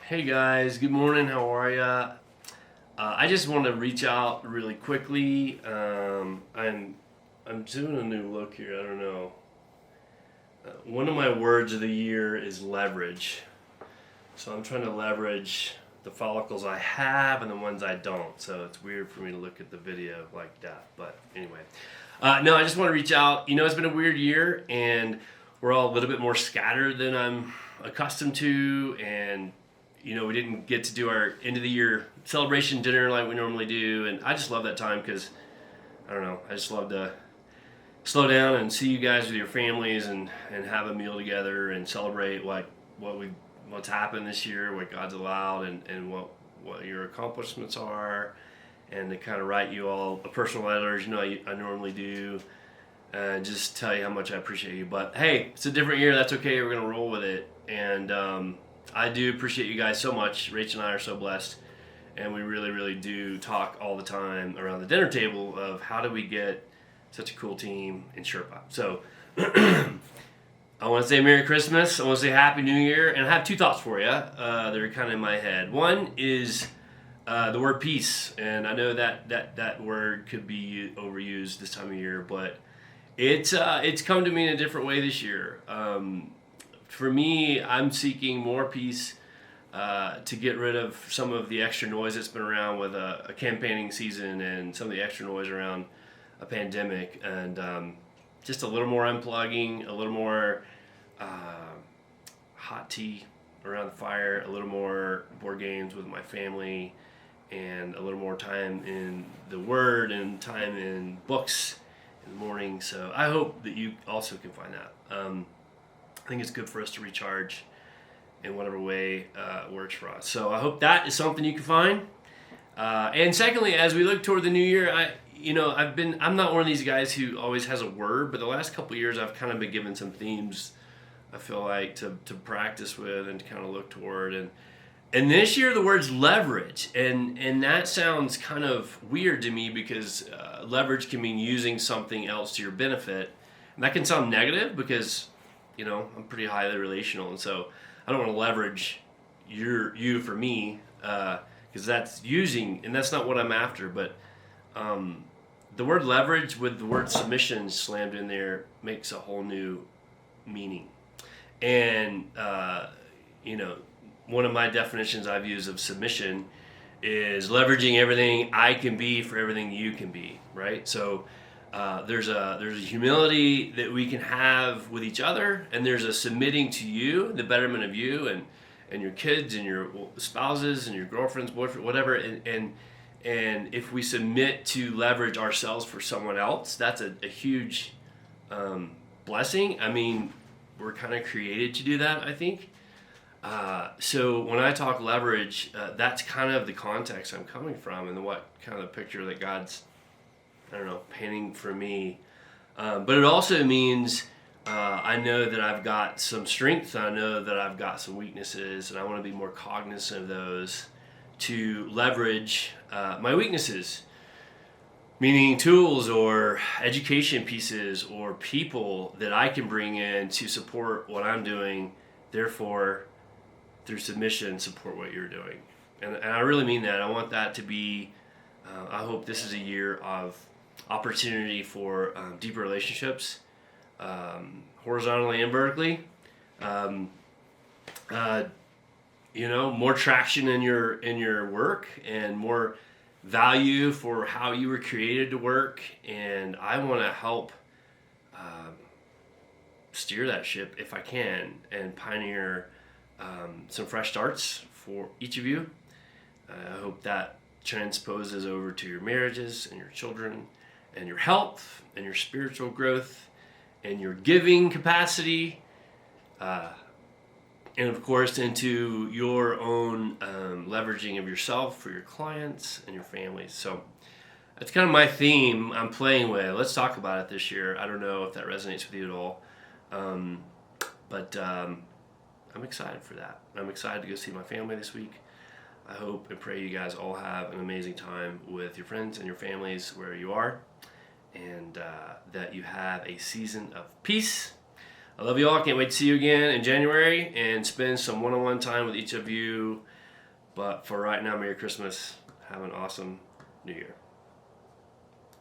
Hey guys, good morning. How are ya? I just want to reach out really quickly. I'm doing a new look here. I don't know. One of my words of the year is leverage. So I'm trying to leverage the follicles I have and the ones I don't. So it's weird for me to look at the video like that. But anyway, no, I just want to reach out. It's been a weird year, and we're all a little bit more scattered than I'm accustomed to, and we didn't get to do our end of the year celebration dinner like we normally do, and I just love that time because I don't know, I just love to slow down and see you guys with your families and have a meal together and celebrate what's happened this year, what God's allowed, and what your accomplishments are, and to kind of write you all a personal letters, I normally do, and just tell you how much I appreciate you. But hey, it's a different year. That's okay. We're gonna roll with it, and I do appreciate you guys so much. Rachel and I are so blessed, and we really, really do talk all the time around the dinner table of how do we get such a cool team in Sherpa. So I want to say Merry Christmas. I want to say Happy New Year, and I have two thoughts for you. They're kind of in my head. One is the word peace, and I know that word could be overused this time of year, but it's come to me in a different way this year. For me, I'm seeking more peace to get rid of some of the extra noise that's been around with a campaigning season and some of the extra noise around a pandemic, and just a little more unplugging, a little more hot tea around the fire, a little more board games with my family, and a little more time in the Word and time in books in the morning. So I hope that you also can find that. I think it's good for us to recharge in whatever way works for us. So I hope that is something you can find. And secondly, as we look toward the new year, I'm not one of these guys who always has a word, but the last couple of years I've kind of been given some themes I feel like to practice with and to kind of look toward. And this year the word's leverage, and that sounds kind of weird to me because leverage can mean using something else to your benefit, and that can sound negative because I'm pretty highly relational, and so I don't want to leverage you for me because that's using, and that's not what I'm after. But the word leverage with the word submission slammed in there makes a whole new meaning. And one of my definitions I've used of submission is leveraging everything I can be for everything you can be, right? So there's a humility that we can have with each other, and there's a submitting to you, the betterment of you and your kids and your spouses and your girlfriends, boyfriend, whatever. And if we submit to leverage ourselves for someone else, that's a huge blessing. I mean, we're kind of created to do that, I think. So when I talk leverage, that's kind of the context I'm coming from, and what kind of picture that God's, painting for me. But it also means I know that I've got some strengths, I know that I've got some weaknesses, and I want to be more cognizant of those to leverage my weaknesses, meaning tools or education pieces or people that I can bring in to support what I'm doing, therefore through submission support what you're doing. And I really mean that. I want that to be, I hope this is a year of opportunity for deeper relationships, horizontally and vertically. More traction in your work, and more value for how you were created to work. And I want to help steer that ship if I can, and pioneer some fresh starts for each of you. I hope that transposes over to your marriages and your children and your health and your spiritual growth and your giving capacity, and of course into your own leveraging of yourself for your clients and your families. So that's kind of my theme I'm playing with. Let's talk about it this year. I don't know if that resonates with you at all, but I'm excited for that. I'm excited to go see my family this week. I hope and pray you guys all have an amazing time with your friends and your families where you are, and that you have a season of peace. I love you all. Can't wait to see you again in January and spend some one-on-one time with each of you But for right now, Merry Christmas. Have an awesome New Year.